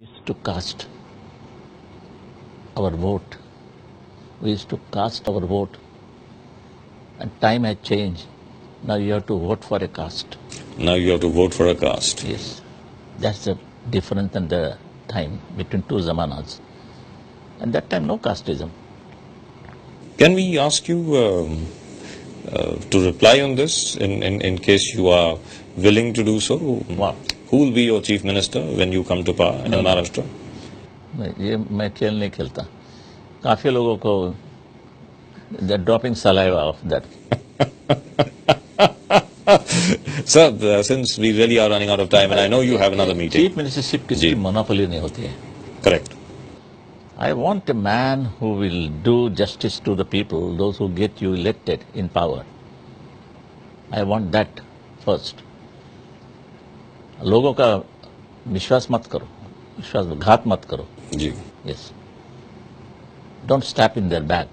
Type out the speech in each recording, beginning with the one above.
Used to cast our vote. We used to cast our vote, and time has changed. Now you have to vote for a caste. Now you have to vote for a caste. Yes, that's the difference in the time between two zamanas. And that time, no casteism. Can we ask you to reply on this in case you are willing to do so? What? Who will be your chief minister when you come to power in Maharashtra? ये मैं खेल नहीं खेलता. काफी लोगों को they're dropping saliva of that. Sir, since we really are running out of time and I know you have another meeting. Chief ministership किसी की monopoly नहीं होती है. Correct. I want a man who will do justice to the people, those who get you elected in power. I want that first. लोगों का विश्वास मत करो, विश्वासघात मत करो. जी. Yes. Don't stab in their back.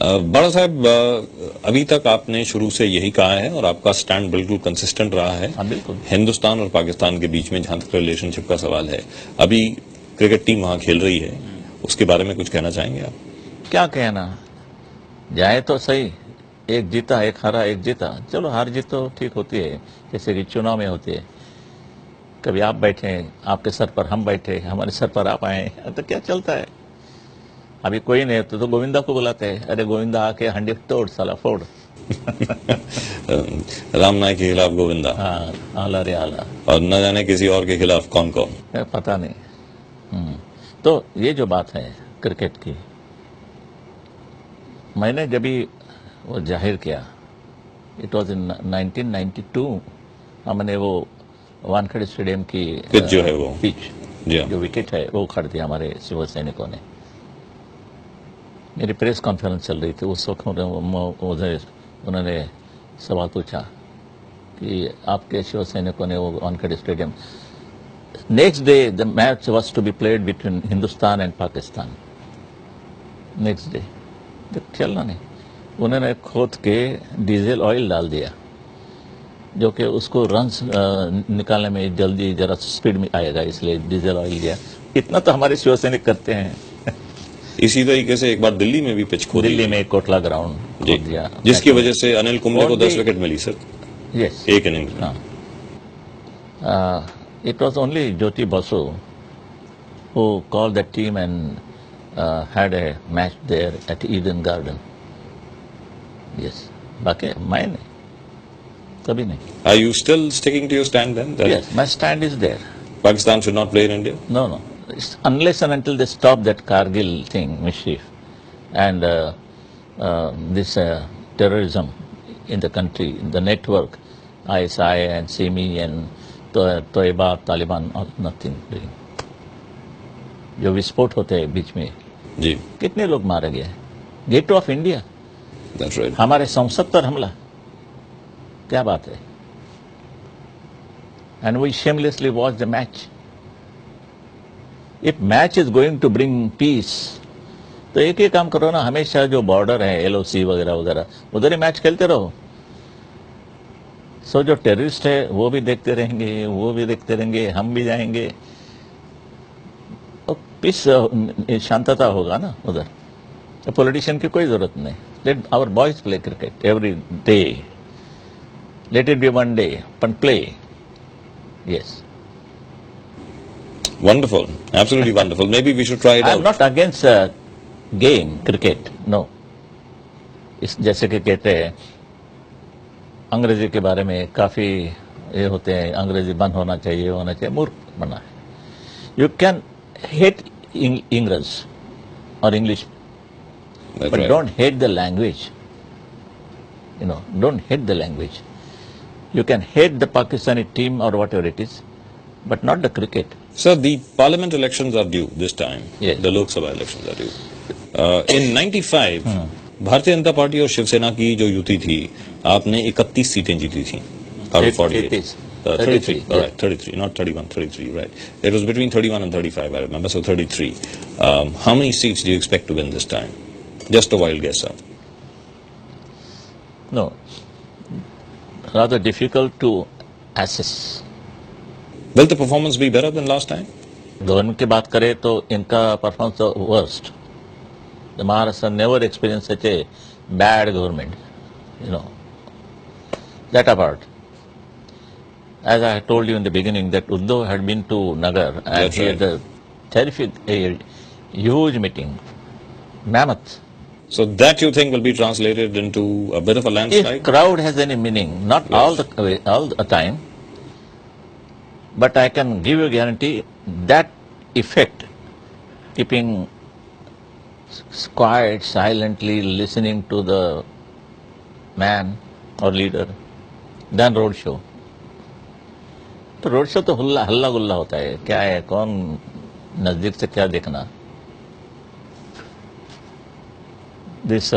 बड़ा साहब, अभी तक आपने शुरू से यही कहा है और आपका स्टैंड बिल्कुल कंसिस्टेंट रहा है. हाँ, बिल्कुल. हिंदुस्तान और पाकिस्तान के बीच में जहां तक रिलेशनशिप का सवाल है, अभी क्रिकेट टीम वहां खेल रही है, उसके बारे में कुछ कहना चाहेंगे आप? क्या कहना, जाए तो सही. एक जीता, एक हारा, एक जीता. चलो हार जीत तो ठीक होती है, जैसे कि चुनाव में होती है. कभी आप बैठे, आपके सर पर हम बैठे, हमारे सर पर आप आए, तो क्या चलता है. अभी कोई नहीं तो गोविंदा को बुलाते हैं. अरे गोविंदा आके हंडी तोड़, साला फोड़. राम नायक के खिलाफ गोविंदा. हाँ, आला रे आला. और न जाने किसी और के खिलाफ कौन कौन, पता नहीं. तो ये जो बात है क्रिकेट की, मैंने जब भी वो जाहिर किया, इट वॉज इन 1992, हमने वो वानखेड़े स्टेडियम की पिच जो है वो पिच जी जो विकेट है वो उखाड़ दिया हमारे शिव सैनिकों ने. मेरी प्रेस कॉन्फ्रेंस चल रही थी उस वक्त. उन्होंने सवाल पूछा कि आपके शिव सैनिकों ने वो Wankhede stadium. Next day the match was to be played between Hindustan and Pakistan. Next day खेलना नहीं. उन्होंने खोद के डीजल ऑयल डाल दिया, जो कि उसको रन्स निकालने में जल्दी जरा स्पीड में आएगा, इसलिए डीजल ऑयल दिया. इतना तो हमारे शिवसैनिक करते हैं. इसी तरीके से एक बार दिल्ली में भी पिच खोद दी. दिल्ली में कोटला ग्राउंड खोद दिया, जिसकी वजह से अनिल कुंबले को 10 विकेट मिली सर. यस, एक इनिंग में. It was only Jyoti Basu who called the team and had a match there at Eden Garden. Yes, बाकी मैं नहीं, कभी नहीं. Are you still sticking to your stand then? That Yes, my stand is there. Pakistan should not play in India? No. It's unless and until they stop that Kargil thing, mischief, and this terrorism in the country, the network, ISI and SIMI and Toiba, Taliban, or nothing doing. जो विस्फोट होते हैं बीच में, जी. कितने लोग मारे गए. Gate of India, That's right. हमारे संसद पर हमला, क्या बात है. And we shamelessly watched the match. If match is going to bring peace, तो एक ही काम करो ना, हमेशा जो बॉर्डर है LOC वगैरह वगैरह, उधर ही मैच खेलते रहो. सो जो टेररिस्ट है वो भी देखते रहेंगे, वो भी देखते रहेंगे, हम भी जाएंगे, और पीस शांतता होगा ना उधर. तो पॉलिटिशियन की कोई जरूरत नहीं. Let our boys play cricket every day. Let it be one day, but play. Yes. Wonderful. Absolutely wonderful. Maybe we should try it I out. am not against game cricket. No. इस जैसे कि कहते हैं अंग्रेजी के बारे में काफी ये होते हैं, अंग्रेजी बंद होना चाहिए, होना चाहिए. मूर्ख बना है. You can hate English or English, That's but right. don't hate the language. Don't hate the language. You can hate the Pakistani team or whatever it is, but not the cricket. Sir, the parliament elections are due this time. Yes. The Lok Sabha elections are due. In 95, Bharatiya Janata party और शिवसेना की जो युति थी, आपने 31 सीटें जीती थी. Out of 48. 33. All right, 33, not 31, 33, right. It was between 31 and 35, I remember, so 33. How many seats do you expect to win this time? Just a wild guess, sir. No. Rather difficult to assess. Will the performance be better than last time? Government की बात करें तो इनका performance worst. The Maharashtra never experienced such a bad government, you know. That apart, as I told you in the beginning, that Uddhav had been to Nagar and That's he right. had a terrific, a huge meeting, mammoth. So that you think will be translated into a bit of a If landslide? crowd has any meaning, not all the time, but I can give you a guarantee that effect, keeping quiet, silently listening to the man or leader, then road show. तो road show तो हल्ला गुल्ला होता है. क्या है, कौन नजदीक से क्या देखना. This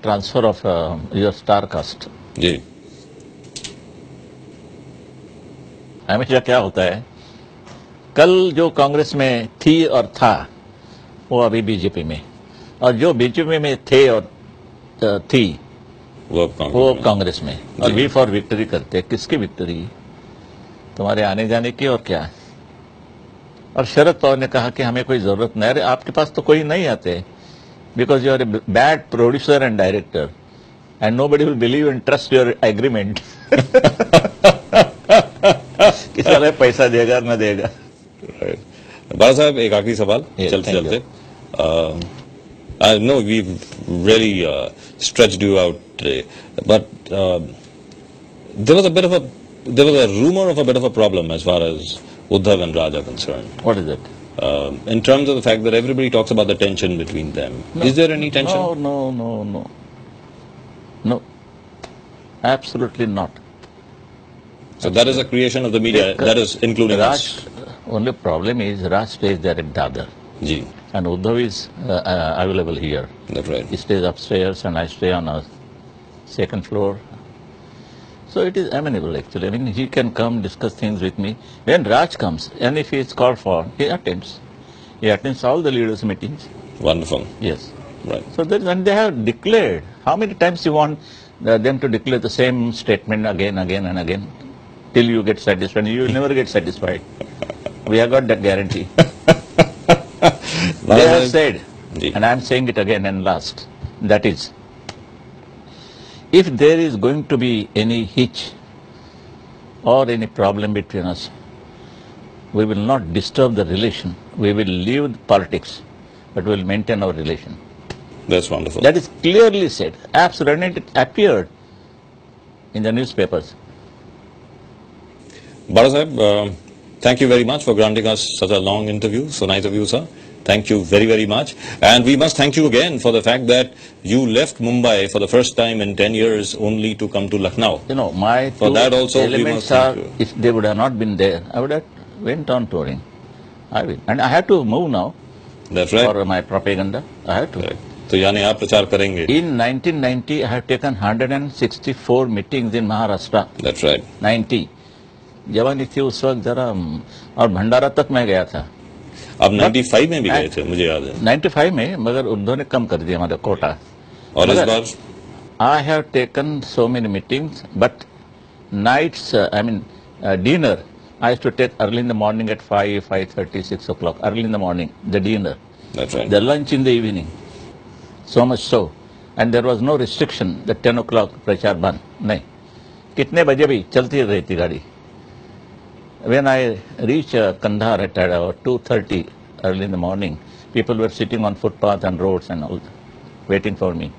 transfer of your star cast, जी. हमेशा क्या होता है, कल जो कांग्रेस में थी और था वो अभी बीजेपी में, और जो बीजेपी में थे और थी वो कांग्रेस में, और वी फॉर विक्ट्री करते. किसकी विक्ट्री? तुम्हारे आने जाने की. और क्या. और शरद पवार ने कहा कि हमें कोई जरूरत नहीं. अरे आपके पास तो कोई नहीं आते, because you are a bad producer and director and nobody will believe and trust your agreement. कि साला पैसा देगा न देगा. बाला साहब, एक आखिरी सवाल चलते चलते. I know we've really stretched you out today, but there was a rumor of a bit of a problem as far as Uddhav and Raj are concerned. What is it? In terms of the fact that everybody talks about the tension between them. No. Is there any tension? No. Absolutely not. So that is a creation of the media, that is including Raj, us. only problem is Raj stays there at Dadar. Ji, And Uddhav is available here. that's right. He stays upstairs and I stay on a second floor. So it is amenable actually. I mean, he can come discuss things with me. When Raj comes, and if he is called for, he attends. He attends all the leaders' meetings. Wonderful. Yes. Right. So and they have declared. How many times you want them to declare the same statement again and again? Till you get satisfied. You will never get satisfied. We have got that guarantee. They have said, and I am saying it again and last, that is, if there is going to be any hitch or any problem between us, we will not disturb the relation. We will leave politics, but we will maintain our relation. That's wonderful. That is clearly said. Absolutely. And it appeared in the newspapers. Bala Sahib, thank you very much for granting us such a long interview. So nice of you, sir. Thank you very, very much. And we must thank you again for the fact that you left Mumbai for the first time in 10 years only to come to Lucknow. You know, my for two that also elements are, if they would have not been there, I would have went on touring. I will. And I have to move now. That's right. For my propaganda. I have to. Right. तो यानी आप प्रचार करेंगे. In 1990, I have taken 164 meetings in Maharashtra. That's right. 90. जवानी थी उस वक्त जरा, और भंडारा तक मैं गया था. अब 95 में भी गए थे, मुझे याद है. 95 में, मगर उद्धव ने कम कर दिया हमारा कोटा. और इस बार I have taken so many meetings, but nights, dinner, I used to take early in the morning at 5, 5:30, 6 o'clock. Early in the morning, the dinner. That's right. The lunch in the evening. So much so. And there was no restriction that 10 o'clock प्रचार बंद. नहीं. कितने बजे भी चलती रहती गाड़ी. When I reached Kandahar at 2:30 early in the morning, people were sitting on footpath and roads and all, waiting for me.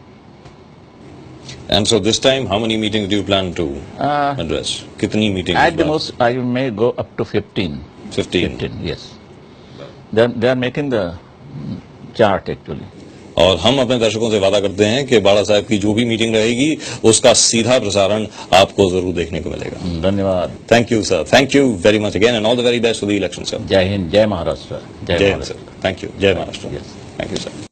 And so this time, how many meetings do you plan to address? कितनी meetings? At the most, I may go up to 15. 15, yes. They are making the chart actually. और हम अपने दर्शकों से वादा करते हैं कि बाला साहब की जो भी मीटिंग रहेगी उसका सीधा प्रसारण आपको जरूर देखने को मिलेगा. धन्यवाद. Thank you sir. Thank you very much again and all the very best for the election sir. जय हिंद, जय महाराष्ट्र. जय हिंद सर. Thank you. जय Maharashtra. Yes. Thank you sir.